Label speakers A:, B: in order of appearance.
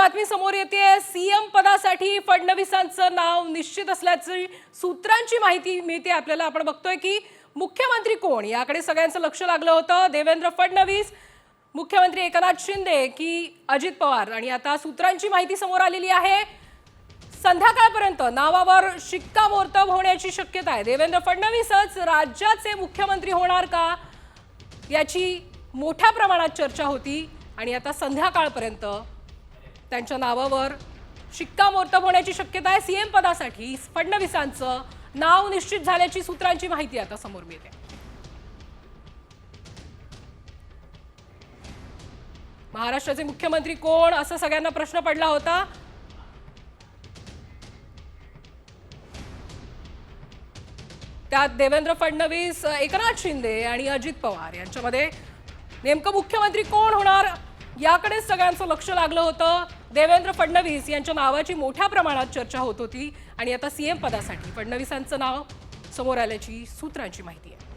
A: बातमी समोर येते। सीएम पदासाठी फडणवीसांचं नाव निश्चित असल्याची सूत्रांची माहिती मिळते आपल्याला। आपण बघतोय की मुख्यमंत्री कोण याकडे सगळ्यांचं लक्ष लागलं होतं। देवेंद्र फडणवीस, मुख्यमंत्री एकनाथ शिंदे की अजित पवार, आणि आता सूत्रांची माहिती समोर आलेली आहे। संध्याकाळपर्यंत नावावर शिक्कामोर्तब होण्याची शक्यता आहे। देवेंद्र फडणवीसच राज्याचे मुख्यमंत्री होणार का याची मोठ्या प्रमाणात चर्चा होती, आणि आता संध्याकाळपर्यंत त्यांच्या नावावर शिक्कामोर्तब होण्याची शक्यता आहे। सीएम पदासाठी फडणवीसांचं नाव निश्चित झाल्याची सूत्रांची माहिती आता समोर मिळते। महाराष्ट्राचे मुख्यमंत्री कोण असा सगळ्यांना प्रश्न पडला होता। त्यात देवेंद्र फडणवीस, एकनाथ शिंदे आणि अजित पवार यांच्यामध्ये नेमकं मुख्यमंत्री कोण होणार याकडे सगळ्यांचं लक्ष लागलं होतं। देवेंद्र फडणवीस यांच्या नावाची मोठ्या प्रमाणात चर्चा होत होती, आणि आता सीएम पदासाठी फडणवीसांचं नाव समोर आल्याची सूत्रांची माहिती आहे।